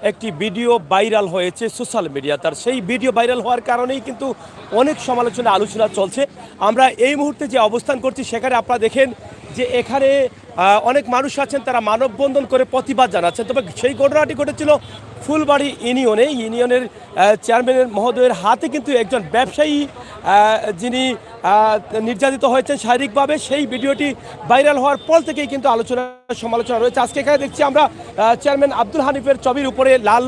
একটি video viral হয়েছে social মিডিয়াতে। আর সেই ভিডিও ভাইরাল হওয়ার কারণেই কিন্তু অনেক সমালোচনা আলোচনা চলছে। আমরা এই মুহূর্তে যে অবস্থান করছি সেখানে আপনারা দেখেন যে এখানে অনেক মানুষ আছেন, তারা মানববন্ধন করে প্রতিবাদ জানাচ্ছেন। তবে সেই ঘটনাটি ঘটেছিল ফুলবাড়ি ইউনিয়নের চেয়ারম্যানের মহোদয়ের হাতে কিন্তু একজন ব্যবসায়ী যিনি নির্যাতিত হয়েছেন শারীরিকভাবে। সেই ভিডিওটি ভাইরাল হওয়ার পর থেকেই কিন্তু সমালোচনা রয়েছে। আজকে এখানে দেখছি আমরা চেয়ারম্যান আব্দুল হানিফের ছবির উপরে লাল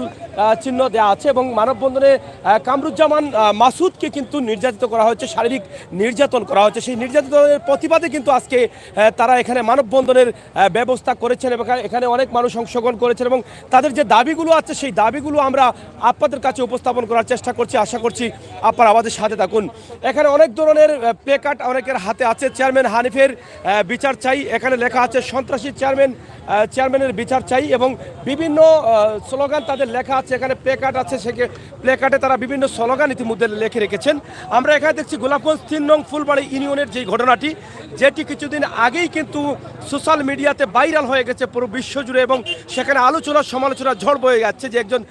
চিহ্ন দেওয়া আছে এবং মানববন্ধনে কামরুজ্জামান মাসুদকে কিন্তু নির্যাতিত করা হয়েছে, শারীরিক নির্যাতন করা হয়েছে। সেই নির্যাতনের প্রতিবাদে কিন্তু আজকে তারা এখানে মানববন্ধনের ব্যবস্থা করেছেন এবং এখানে অনেক মানুষ অংশগ্রহণ করেছেন এবং তাদের যে দাবিগুলো আছে সেই দাবিগুলো আমরা আপনাদের কাছে উপস্থাপন করার চেষ্টা করছি। আশা করছি আপনারা আমাদের সাথে থাকুন। এখানে অনেক ধরনের প্লে কার্ড অনেকের হাতে আছে। চেয়ারম্যান হানিফের বিচার চাই, এখানে লেখা আছে সন্ত্রাসী চেয়ারম্যানের বিচার চাই এবং বিভিন্ন স্লোগান তাদের লেখা আছে। এখানে প্লে কার্ড আছে, সে প্লে কার্ডে তারা বিভিন্ন স্লোগান ইতিমধ্যে লিখে রেখেছেন। আমরা এখানে দেখছি গোলাপগঞ্জ 3 নং ফুলবাড়ি ইউনিয়নের যে ঘটনাটি, যেটি কিছুদিন আগেই কিন্তু সোশ্যাল মিডিয়াতে ভাইরাল হয়ে গেছে পুরো বিশ্বজুড়ে এবং সেখানে আলোচনা সমালোচনা ঝড় বয়ে যাচ্ছে যে একজন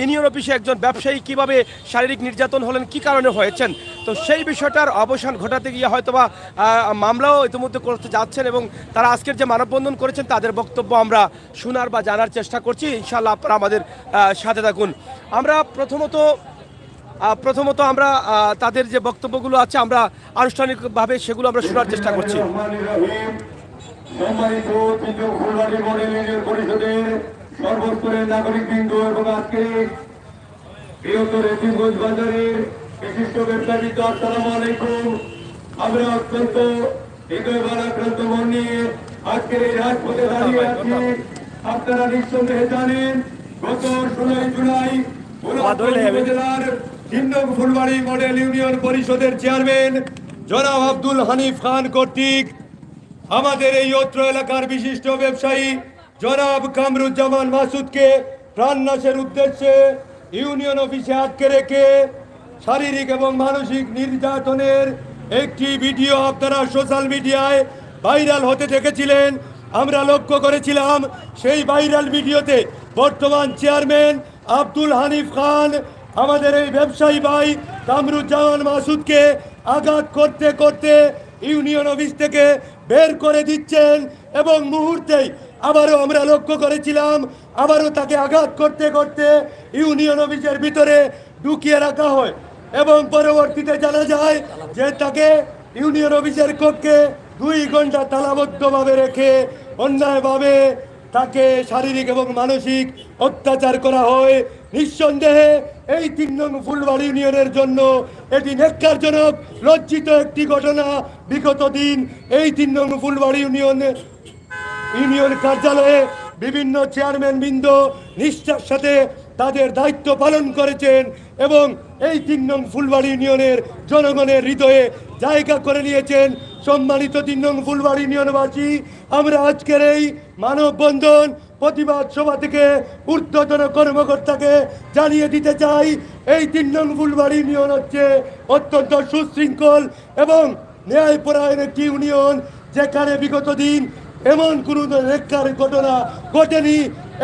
ইউনিয়ন অফিসে একজন ব্যবসায়ী কিভাবে শারীরিক নির্যাতন হলেন, কি কারণে হয়েছেন। তো সেই বিষয়টার অবসান ঘটাতে গিয়ে হয়তোবা মামলাও ইতিমধ্যে করতে যাচ্ছেন এবং তারা আজকের যে মানববন্ধন করেছেন তাদের বক্তব্য আমরা শোনার বা জানার চেষ্টা করছি। ইনশাআল্লাহ আপনারা আমাদের সাথে থাকুন। আমরা প্রথমত আমরা তাদের যে বক্তব্যগুলো আছে আমরা আনুষ্ঠানিকভাবে সেগুলো আমরা শোনার চেষ্টা করছি। সম্মানিত ফুলবাড়ি মডেল ইউনিয়ন পরিষদের সর্বস্তরের নাগরিকবৃন্দ এবং আজকে বৃহত্তর এতিমগঞ্জ বাজারের বিশিষ্ট ব্যবসায়িক, আসসালামু আলাইকুম। আমরা অত্যন্ত হৃদয় ভারাক্রান্ত মন নিয়ে আজকের এই রাজপথে দাঁড়িয়ে আছি। আপনারা নিঃসন্দেহে জানেন গত 16 জুলাই উপজেলার 3 নং ফুলবাড়ি মডেল ইউনিয়ন পরিষদের চেয়ারম্যান জনাব আব্দুল হানিফ খান কর্তৃক আমাদের এই অত্র এলাকার বিশিষ্ট ব্যবসায়ী জনাব কামরুজ্জামান মাসুদকে প্রাণনাশের উদ্দেশ্যে ইউনিয়ন অফিসে আটকে রেখে শারীরিক এবং মানসিক নির্যাতনের একটি ভিডিও আপনারা সোশ্যাল মিডিয়ায় ভাইরাল হতে দেখেছিলেন। আমরা লক্ষ্য করেছিলাম সেই ভাইরাল ভিডিওতে বর্তমান চেয়ারম্যান আব্দুল হানিফ খান আমাদের এই ব্যবসায়ী ভাই কামরুজ্জামান মাসুদকে আঘাত করতে করতে ইউনিয়ন অফিস থেকে বের করে দিচ্ছেন এবং মুহূর্তেই আবারও আমরা লক্ষ্য করেছিলাম আবারও তাকে আঘাত করতে করতে ইউনিয়ন অফিসের ভিতরে ঢুকিয়ে রাখা হয় এবং পরবর্তীতে জানা যায় যে তাকে ইউনিয়ন অফিসের কক্ষে 2 ঘন্টা তালাবদ্ধভাবে রেখে অন্যায়ভাবে তাকে শারীরিক এবং মানসিক অত্যাচার করা হয়। নিঃসন্দেহে এই 3 নং ফুলবাড়ি ইউনিয়নের জন্য এটি ন্যাক্কারজনক, লজ্জিত একটি ঘটনা। বিগত দিন এই 3 নং ফুলবাড়ি ইউনিয়ন কার্যালয়ে বিভিন্ন চেয়ারম্যান বৃন্দ নিষ্ঠার সাথে তাদের দায়িত্ব পালন করেছেন এবং এই 3 নং ফুলবাড়ি ইউনিয়নের জনগণের হৃদয়ে জায়গা করে নিয়েছেন। সম্মানিত 3 নং ফুলবাড়ি ইউনিয়নবাসী, আমরা আজকের এই মানববন্ধন প্রতিবাদ সভা থেকে ঊর্ধ্বতন কর্মকর্তাকে জানিয়ে দিতে চাই, এই 3 নং ফুলবাড়ি ইউনিয়ন হচ্ছে অত্যন্ত সুশৃঙ্খল এবং ন্যায়পরায়ণ একটি ইউনিয়ন, যেখানে বিগত দিন এমন কোনো ন্যাক্কার ঘটনা ঘটেনি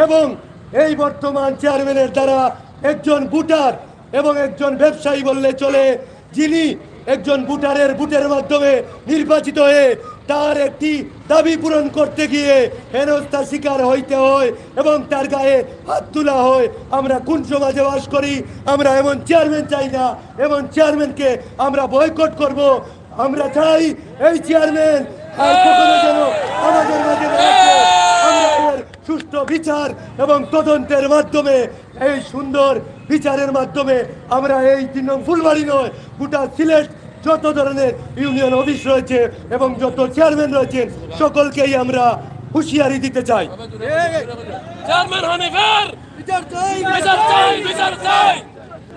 এবং এই বর্তমান চেয়ারম্যানের দ্বারা একজন ভোটার এবং একজন ব্যবসায়ী বললে চলে, যিনি একজন ভোটের মাধ্যমে নির্বাচিত হয়ে তার একটি দাবি পূরণ করতে গিয়ে হেনস্থার শিকার হইতে হয় এবং তার গায়ে হাত তোলা হয়। আমরা কোন সমাজে বাস করি? আমরা এমন চেয়ারম্যান চাই না, এমন চেয়ারম্যানকে আমরা বয়কট করব। আমরা চাই এই চেয়ারম্যান আর কখনো যেন আমাদের মাঝে আমরা এর সুষ্ঠু বিচার এবং তদন্তের মাধ্যমে, এই সুন্দর বিচারের মাধ্যমে আমরা এই 3 নং ফুলবাড়ি নয়, গোটা সিলেট যত ধরনের ইউনিয়ন অফিস রয়েছে এবং যত চেয়ারম্যান রয়েছেন সকলকেই আমরা হুঁশিয়ারি দিতে চাই। চেয়ারম্যান হানিফের বিচার চাই, বিচার চাই, বিচার চাই,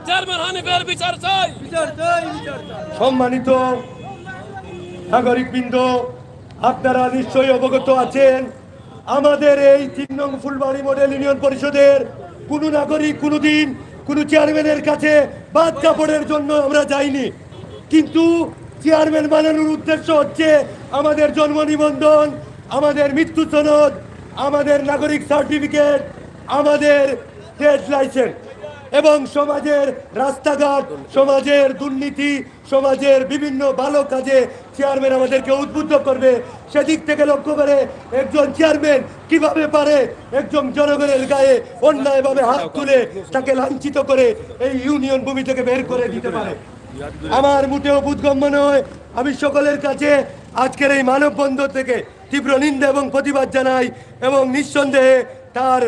চেয়ারম্যান হানিফের বিচার চাই, বিচার চাই, বিচার চাই। সম্মানিত নাগরিকবৃন্দ, আপনারা নিশ্চয়ই অবগত আছেন আমাদের এই 3 নং ফুলবাড়ি মডেল ইউনিয়ন পরিষদের কোনো নাগরিক কোনোদিন কোনো চেয়ারম্যানের কাছে বাদ কাপড়ের জন্য আমরা যাইনি, কিন্তু চেয়ারম্যান বানানোর উদ্দেশ্য হচ্ছে আমাদের জন্ম নিবন্ধন, আমাদের মৃত্যু সনদ, আমাদের নাগরিক সার্টিফিকেট, আমাদের ট্রেড লাইসেন্স এবং সমাজের রাস্তাঘাট, সমাজের দুর্নীতি, সমাজের বিভিন্ন ভালো কাজে চেয়ারম্যান আমাদেরকে উদ্বুদ্ধ করবে। সেদিক থেকে লক্ষ্য করে একজন চেয়ারম্যান কিভাবে পারে একজন জনগণের গায়ে অন্যায়ভাবে হাত তুলে তাকে লাঞ্ছিত করে এই ইউনিয়ন ভূমি থেকে বের করে দিতে পারে। আমার মোটেও বোধগম্য নয়। আমি সকলের কাছে আজকের এই মানববন্ধন থেকে তীব্র নিন্দা এবং প্রতিবাদ জানাই এবং নিঃসন্দেহে তার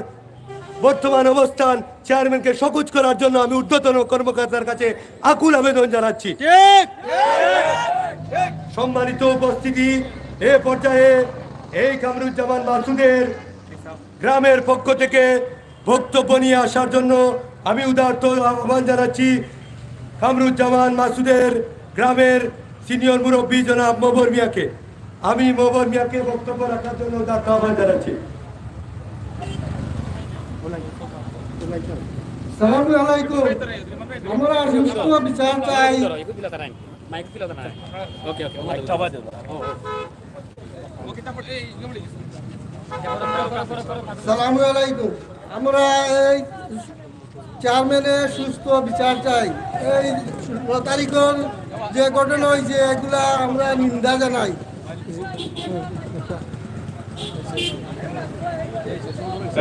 বর্তমান অবস্থান চেয়ারম্যানকে সকুচ করার জন্য আমি ঊর্ধ্বতন কর্মকর্তার কাছে আকুল আবেদন জানাচ্ছি। সম্মানিত উপস্থিতি, এ পর্যায়ে এই কামরুজ্জামান মাসুদের গ্রামের পক্ষ থেকে বক্তব্য নিয়ে আসার জন্য আমি উদারত আহ্বান জানাচ্ছি কামরুজ্জামান মাসুদের গ্রামের সিনিয়র মুরব্বী জনাব মোবর মিয়াকে। আমি মোবর মিয়াকে বক্তব্য রাখার জন্য উদারত আহ্বান জানাচ্ছি। সালামু আলাইকুম। আমরা সুষ্ঠু বিচার চাই। সালামু আলাইকুম। আমরা এই চেয়ারম্যানের সুস্থ বিচার চাই। এই 16 তারিখের যে ঘটনা হয়েছে এগুলা আমরা নিন্দা জানাই।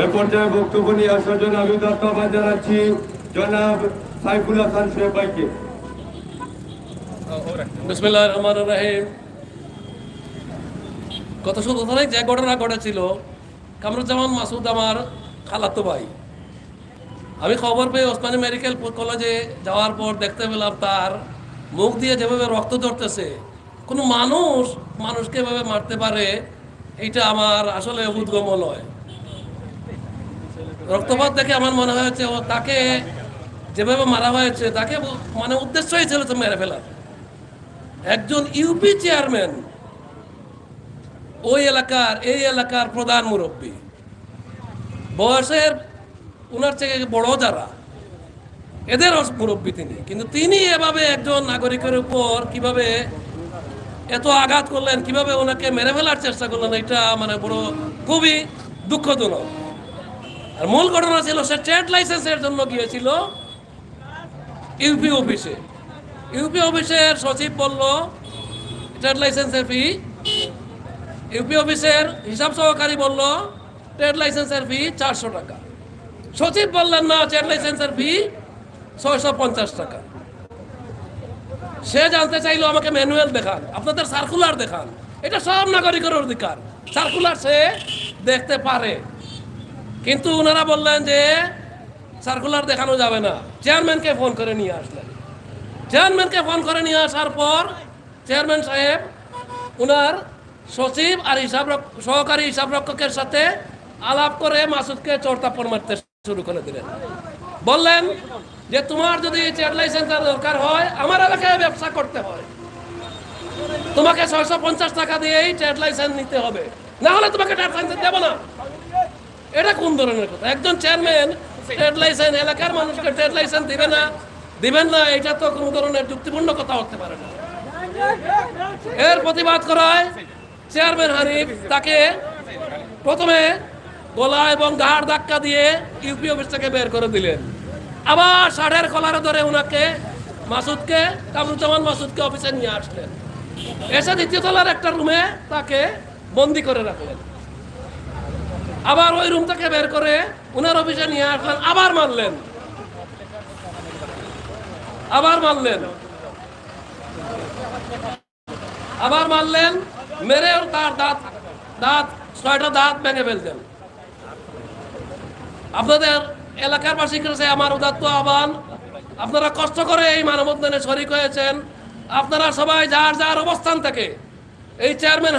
এ পর্যায়ে বক্তব্য নিয়ে আসার জন্য আমি উদারত আহ্বান জানাচ্ছি জনাব সাইফুল হাসান সোহেব ভাইকে। বিসমিল্লাহির রহমানির রহিম। গত 17 তারিখ যে ঘটনা ঘটেছিল, কামরুজ্জামান মাসুদ আমার খালাতো ভাই। আমি খবর পেয়ে ওসমানী মেডিকেল কলেজে যাওয়ার পর দেখতে পেলাম তার মুখ দিয়ে যেভাবে রক্ত ঝরতেছে। কোনো মানুষকে এভাবে মারতে পারে, এইটা আমার আসলে বোধগম্য নয়। রক্তপাত দেখে আমার মনে হয়েছে ও তাকে যেভাবে মারা হয়েছে তাকে মানে উদ্দেশ্যই ছিল তো মেরে ফেলার। একজন ইউপি চেয়ারম্যান, এই এলাকার প্রধান মুরব্বী, বয়সের উনার থেকে বড় যারা, এদের মুরব্বী তিনি, কিন্তু তিনি এভাবে একজন নাগরিকের উপর কিভাবে এত আঘাত করলেন, কিভাবে ওনাকে মেরে ফেলার চেষ্টা করলেন, এটা মানে বড় খুবই দুঃখজনক। আর মূল ঘটনা ছিল সে ট্রেড লাইসেন্সের জন্য গিয়েছিল ইউপি অফিসে। ইউপি অফিসের সচিব বলল ট্রেড লাইসেন্সের ফি, ইউপি অফিসের হিসাব সহকারী বলল ট্রেড লাইসেন্সের ফি 400 টাকা। সচিব বললেন না, ট্রেড লাইসেন্সের ফি 650 টাকা। সে জানতে চাইলো আমাকে ম্যানুয়াল দেখান, আপনাদের সার্কুলার দেখান। এটা সব নাগরিকের অধিকার, সার্কুলার সে দেখতে পারে। কিন্তু ওনারা বললেন যে সার্কুলার দেখানো যাবে না। চেয়ারম্যানকে ফোন করে নিয়ে আসলেন। চেয়ারম্যানকে ফোন করে নিয়ে আসার পর চেয়ারম্যান সাহেব ওনার সচিব আর সহকারী হিসাবরক্ষকের সাথে আলাপ করে মাসুদকে চড়তাপড় মারতে শুরু করে দিলেন। বললেন যে তোমার যদি ট্রেড লাইসেন্সের দরকার হয়, আমার এলাকায় ব্যবসা করতে হয়, তোমাকে 650 টাকা দিয়েই ট্রেড লাইসেন্স নিতে হবে, না হলে তোমাকে ট্রেড লাইসেন্স দেবো না। এটা কোন ধরনের কথা? একজন চেয়ারম্যান ট্রেড লাইসেন্স, এলাকার মানুষকে ট্রেড লাইসেন্স দিবেন না, এটা তো কোনো ধরনের যুক্তিপূর্ণ কথা হতে পারে না। এর প্রতিবাদ করায় চেয়ারম্যান হানিফ তাকে প্রথমে গলা এবং ঘাড় ধাক্কা দিয়ে ইউপি অফিস থেকে বের করে দিলেন। আবার ষাটের কলারে ধরে ওনাকে কামরুজ্জামান মাসুদকে অফিসে নিয়ে আসলেন। এসে দ্বিতীয় তলার একটা রুমে তাকে বন্দি করে রাখলেন। আবার ওই রুম থেকে বের করে ওনার অফিসে নিয়ে আসলেন। আবার মারলেন, মেরে তার দাঁত 6টা দাঁত ভেঙে ফেলতেন। আপনাদের এলাকার বাসীর কাছে আমার উদাত্ত আহ্বান, আপনারা কষ্ট করে এই মানববন্ধনে শরীক হয়েছেন, আপনারা সবাই যার যার অবস্থান থেকে এই চেয়ারম্যান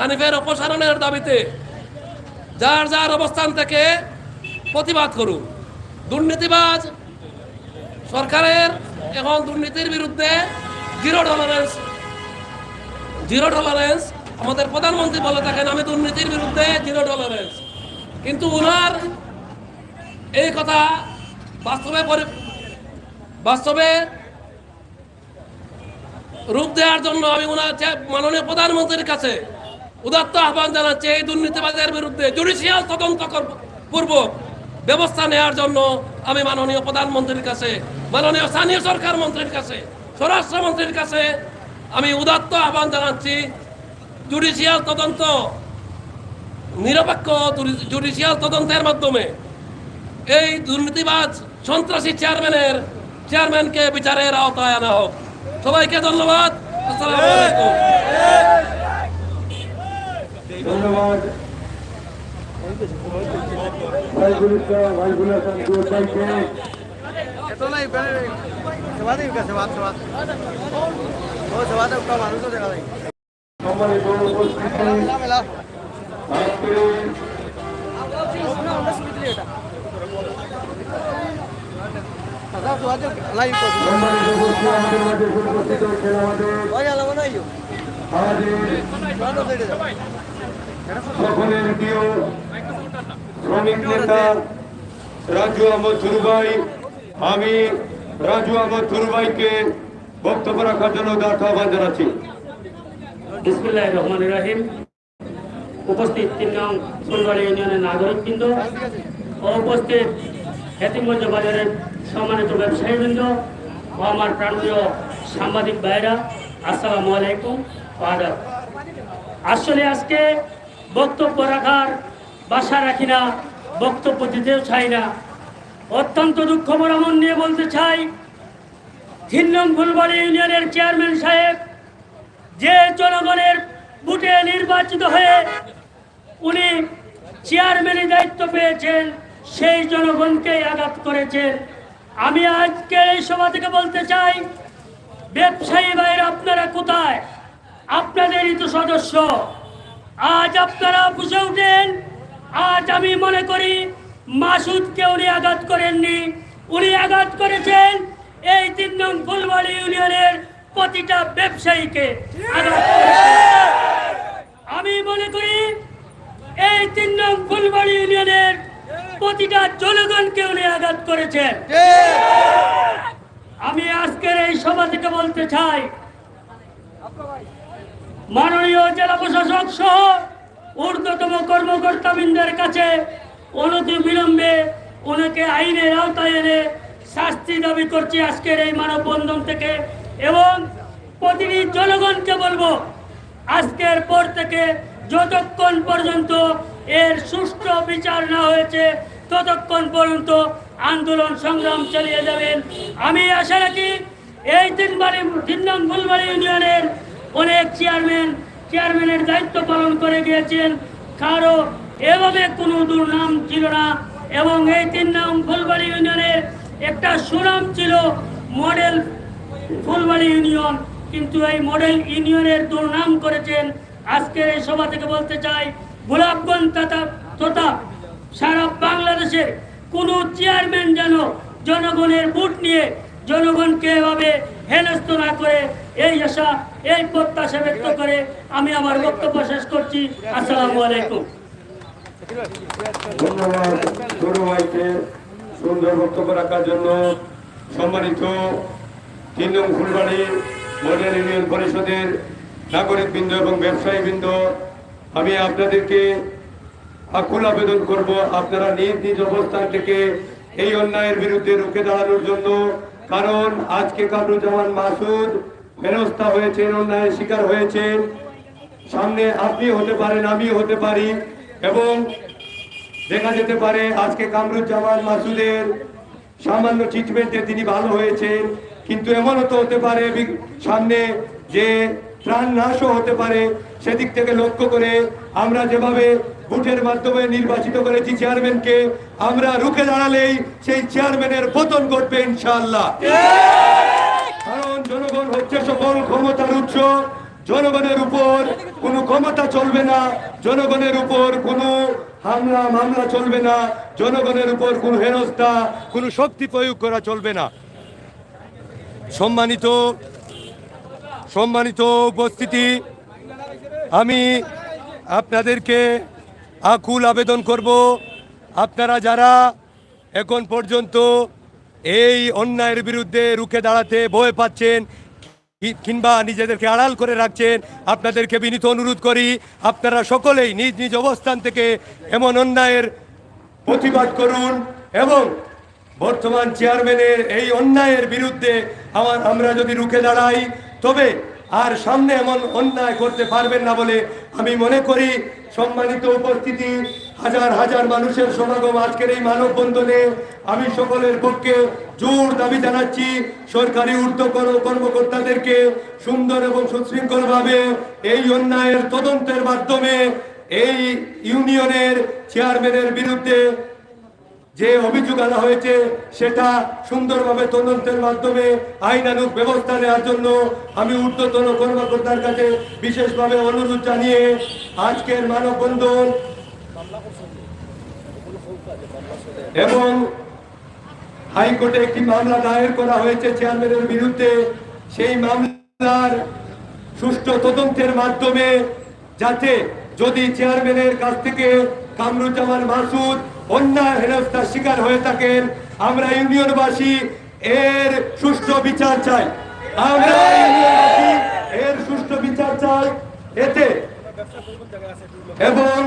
হানিফের অপসারণের দাবিতে যার যার অবস্থান থেকে প্রতিবাদ করুন। দুর্নীতিবাজ সরকারের এখন দুর্নীতির বিরুদ্ধে জিরো টলারেন্স আমাদের প্রধানমন্ত্রী বলে থাকেন, আমি দুর্নীতির বিরুদ্ধে জিরো টলারেন্স। কিন্তু ওনার এই কথা বাস্তবে রূপ দেওয়ার জন্য আমি ওনার মাননীয় প্রধানমন্ত্রীর কাছে উদাত্ত আহ্বান জানাচ্ছি, এই দুর্নীতিবাজের বিরুদ্ধে জুডিশিয়াল তদন্ত পূর্বক ব্যবস্থা নেওয়ার জন্য আমি মাননীয় প্রধানমন্ত্রীর কাছে, মাননীয় স্থানীয় সরকার মন্ত্রীর কাছে, স্বরাষ্ট্রমন্ত্রীর কাছে আমি উদাত্ত আহ্বান জানাচ্ছি। জুডিশিয়াল তদন্ত, নিরপেক্ষ জুডিশিয়াল তদন্তের মাধ্যমে এই দুর্নীতিবাজ সন্ত্রাসী চেয়ারম্যানকে বিচারের আওতায় আনা হোক। সবাইকে ধন্যবাদ। আসসালামু আলাইকুম। ধন্যবাদ। ভাইগুল ইসলাম, ভাইগুল হাসান ভাইকে সম্মানিত উপস্থিতি, আজকে সম্মানিত উপস্থিতি, আমাদের মাঝে উপস্থিত হচ্ছেন আমাদের সকলের প্রিয় শ্রমিক নেতা রাজু আহমদ সুরুভাই। আমি রাজু আহমদ সুরুভাইকে বক্তব্য রাখার জন্য আহ্বান জানাচ্ছি। বিসমিল্লাহির রহমানির রহিম। উপস্থিত ৩ নং ফুলবাড়ি ইউনিয়নের নাগরিকবৃন্দ ও উপস্থিত হেতিমগঞ্জ বাজারের সম্মানিত ব্যবসায়ীবৃন্দ ও আমার প্রাণপ্রিয় সাংবাদিক ভাইরা, আসসালামু আলাইকুম। আদাব। আসলে আজকে বক্তব্য রাখার বাসা রাখি না, বক্তব্য দিতেও চাই না। অত্যন্ত দুঃখ ভরা মন নিয়ে বলতে চাই, ৩ নং ফুলবাড়ি ইউনিয়নের চেয়ারম্যান সাহেব যে জনগণের ভোটে নির্বাচিত হয়ে উনি চেয়ারম্যানের দায়িত্ব পেয়েছেন, সেই জনগণকেই আঘাত করেছেন। আমি আজকে এই সভা থেকে বলতে চাই, ব্যবসায়ী ভাইয়েরা আপনারা কোথায়? আপনাদেরই তো সদস্য। আজ আপনারা বুঝে উঠেন। আজ আমি মনে করি মাসুদকে উনি আঘাত করেননি, উনি আঘাত করেছেন এই ৩ নং ফুলবাড়ি ইউনিয়নের প্রতিটা ব্যবসায়ীকে আঘাত করেছেন। আমি মনে করি এই ৩ নং ফুলবাড়ি ইউনিয়নের প্রতিটা জনগণকে উনি আঘাত করেছেন। আমি আজকের এই সভা থেকে বলতে চাই, মাননীয় জেলা প্রশাসক সহ ঊর্ধ্বতম কর্মকর্তাবৃন্দের কাছে অনতি বিলম্বে ওনাকে আইনের আওতায় এনে শাস্তি দাবি করছি আজকের এই মানববন্ধন থেকে। এবং প্রতিটি জনগণকে বলবো, আজকের পর থেকে যতক্ষণ পর্যন্ত এর সুষ্ঠু বিচার না হয়েছে ততক্ষণ পর্যন্ত আন্দোলন সংগ্রাম চালিয়ে যাবেন। আমি আশা রাখি এই ৩ নং ফুলবাড়ি ইউনিয়নের অনেক চেয়ারম্যানের দায়িত্ব পালন করে গিয়েছেন, কারো এভাবে কোনো দুর্নাম ছিল না। এবং এই ৩ নং ফুলবাড়ি ইউনিয়নের একটা সুনাম ছিল মডেল ফুলবাড়ি ইউনিয়ন, কিন্তু এই মডেল ইউনিয়নের দুর্নাম করেছেন। আজকের এই সভা থেকে বলতে চাই, গোলাপগঞ্জ তথা সারা বাংলাদেশের কোনো চেয়ারম্যান যেন জনগণের ভোট নিয়ে জনগণকে এভাবে হেনস্থ না করে, এই আশা এই প্রত্যাশা ব্যক্ত করে আমি আমার বক্তব্য শেষ করছি। আসসালামু আলাইকুম। ধন্যবাদ সরু ভাইকে সুন্দর বক্তব্য রাখার জন্য। সম্মানিত ৩ নং ফুলবাড়ি মডেল ইউনিয়ন পরিষদের নাগরিকবৃন্দ এবং ব্যবসায়ীবৃন্দ, আমি আপনাদেরকে আকুল আবেদন করব, আপনারা নিজ নিজ অবস্থান থেকে এই অন্যায়ের বিরুদ্ধে রুখে দাঁড়ানোর জন্য। কারণ আজকে কামরুজ্জামান মাসুদ হেনস্থা হয়েছেন, অন্যায়ের শিকার হয়েছেন। সামনে আপনি হতে পারেন, আমিও হতে পারি, এবং দেখা যেতে পারে আজকে কামরুজ্জামান মাসুদের সামান্য ট্রিটমেন্টে তিনি ভালো হয়েছেন, কিন্তু এমনও তো হতে পারে সামনে যে প্রাণ নাশও হতে পারে। সেদিক থেকে লক্ষ্য করে আমরা যেভাবে ভোটের মাধ্যমে নির্বাচিত করেছি চেয়ারম্যানকে, আমরা রুখে দাঁড়ালেই সেই চেয়ারম্যানের পতন ঘটবে ইনশাআল্লাহ। কারণ জনগণ হচ্ছে সকল ক্ষমতার উৎস। জনগণের উপর কোনো ক্ষমতা চলবে না, জনগণের উপর কোনো হামলা মামলা চলবে না, জনগণের উপর কোনো হেনস্থা, কোনো শক্তি প্রয়োগ করা চলবে না। সম্মানিত উপস্থিতি, আমি আপনাদেরকে আকুল আবেদন করব, আপনারা যারা এখন পর্যন্ত এই অন্যায়ের বিরুদ্ধে রুখে দাঁড়াতে ভয় পাচ্ছেন কিংবা নিজেদেরকে আড়াল করে রাখছেন, আপনাদেরকে বিনীত অনুরোধ করি, আপনারা সকলেই নিজ নিজ অবস্থান থেকে এমন অন্যায়ের প্রতিবাদ করুন এবং বর্তমান চেয়ারম্যানের এই অন্যায়ের বিরুদ্ধে আমরা যদি রুখে দাঁড়াই তবে আর সামনে এমন অন্যায় করতে পারবেন না বলে আমি মনে করি। সম্মানিত উপস্থিতি, হাজার হাজার মানুষের সমাগম আজকের এই মানববন্ধনে আমি সকলের পক্ষে জোর দাবি জানাচ্ছি সরকারি ঊর্ধ্বতন কর্মকর্তাদেরকে সুন্দর এবং সুশৃঙ্খলভাবে এই অন্যায়ের তদন্তের মাধ্যমে এই ইউনিয়নের চেয়ারম্যানের বিরুদ্ধে যে অভিযোগ আনা হয়েছে সেটা সুন্দরভাবে তদন্তের মাধ্যমে আইনানুগ ব্যবস্থা নেওয়ার জন্য আমি ঊর্ধ্বতন কর্মকর্তার কাছে বিশেষভাবে অনুরোধ জানিয়ে আজকের মানববন্ধন এবং হাইকোর্টে একটি মামলা দায়ের করা হয়েছে চেয়ারম্যানের বিরুদ্ধে, সেই মামলার সুষ্ঠু তদন্তের মাধ্যমে যাতে যদি চেয়ারম্যানের কাছ থেকে কামরুজ্জামান মাসুদ অন্যায় হেনস্থার শিকার হয়ে থাকেন, আমরা ইউনিয়নবাসী এর সুষ্ঠু বিচার চাই। আমরা ইউনিয়নবাসী এর সুষ্ঠু বিচার চাই এতে এবং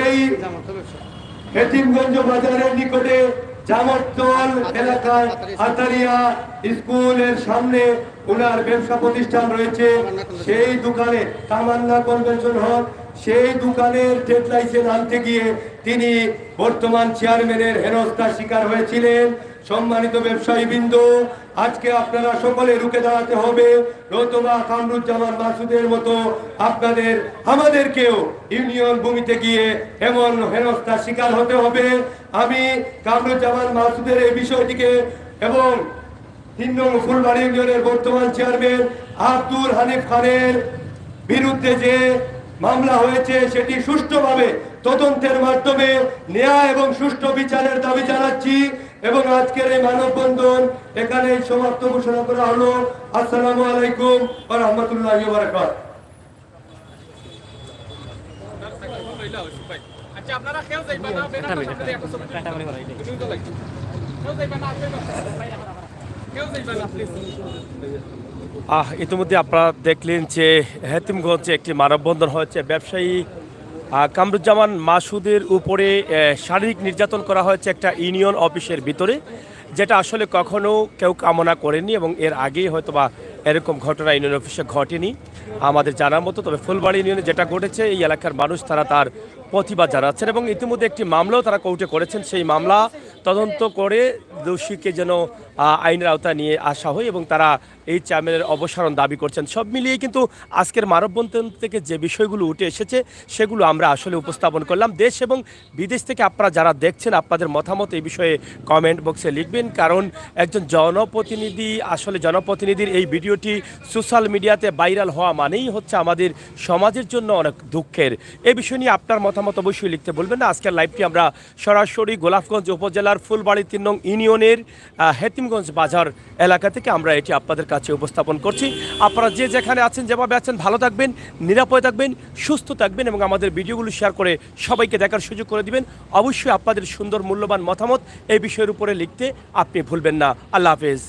এই হেতিমগঞ্জ বাজারের নিকটে জামতল এলাকায় আতারিয়া স্কুলের সামনে ওনার ব্যবসা প্রতিষ্ঠান রয়েছে, সেই দোকানে তামান্না কনভেনশন হল, সেই দোকানের ট্রেড লাইসেন্স আনতে গিয়ে তিনি বর্তমান চেয়ারম্যানের হেনস্থার শিকার হয়েছিলেন। সম্মানিত ব্যবসায়ী বৃন্দ, আজকে আপনারা সকলে রুখে দাঁড়াতে হবে, নতুবা কামরুজ্জামান মাসুদের মতো আমাদেরকেও ইউনিয়ন ভূমিতে গিয়ে এমন হেনস্থার শিকার হতে হবে। আমি কামরুজ্জামান মাসুদের এই বিষয়টিকে এবং 3 নং ফুলবাড়ি ইউনিয়নের বর্তমান চেয়ারম্যান আব্দুল হানিফ খানের বিরুদ্ধে যে মামলা হয়েছে সেটি সুষ্ঠুভাবে তদন্তের মাধ্যমে ন্যায় এবং সুষ্ঠু বিচারের দাবি জানাচ্ছি এবং আজকের এই মানববন্ধন এখানে সমাপ্ত ঘোষণা করা হলো। আসসালামু আলাইকুম ওয়া রাহমাতুল্লাহি ওয়া বারাকাতুহু। আচ্ছা, আপনারা কেউ যাইবা না, ইতিমধ্যে আপনারা দেখলেন যে হেতিমগঞ্জে একটি মানববন্ধন হয়েছে। ব্যবসায়ী কামরুজ্জামান মাসুদের উপরে শারীরিক নির্যাতন করা হয়েছে একটা ইউনিয়ন অফিসের ভিতরে, যেটা আসলে কখনো কেউ কামনা করেনি এবং এর আগেই হয়তোবা এরকম ঘটনা ইউনিয়ন অফিসে ঘটেনি আমাদের জানার মতো। তবে ফুলবাড়ি ইউনিয়নে যেটা ঘটেছে এই এলাকার মানুষ তারা তার প্রতিবাদ জানাচ্ছেন এবং ইতিমধ্যে একটি মামলাও তারা কোর্টে করেছেন। সেই মামলা তদন্ত করে দোষীকে যেন আইনের আওতায় নিয়ে আসা হয় এবং তারা এই চেয়ারম্যানের অবসারণ দাবি করছেন। সব মিলিয়ে কিন্তু আজকের মানববন্ধন থেকে যে বিষয়গুলো উঠে এসেছে সেগুলো আমরা আসলে উপস্থাপন করলাম। দেশ এবং বিদেশ থেকে আপনারা যারা দেখছেন আপনাদের মতামত এই বিষয়ে কমেন্ট বক্সে লিখবেন, কারণ একজন জনপ্রতিনিধির এই ভিডিওটি সোশ্যাল মিডিয়াতে ভাইরাল হওয়া মানেই হচ্ছে আমাদের সমাজের জন্য অনেক দুঃখের। এই বিষয় নিয়ে আপনার মতামত অবশ্যই লিখতে বলবেন না। আজকের লাইভটি আমরা সরাসরি গোলাপগঞ্জ উপজেলার ফুলবাড়ি 3 নং ইউনিয়নের হেতিমগঞ্জ বাজার এলাকা থেকে আমরা এটি আপনাদের কাছে উপস্থাপন করছি। আপনারা যে যেখানে আছেন, যেভাবে আছেন, ভালো থাকবেন, নিরাপদে থাকবেন, সুস্থ থাকবেন এবং আমাদের ভিডিওগুলো শেয়ার করে সবাইকে দেখার সুযোগ করে দিবেন। অবশ্যই আপনাদের সুন্দর মূল্যবান মতামত এই বিষয়ের উপরে লিখতে আপনি ভুলবেন না। আল্লাহ হাফেজ।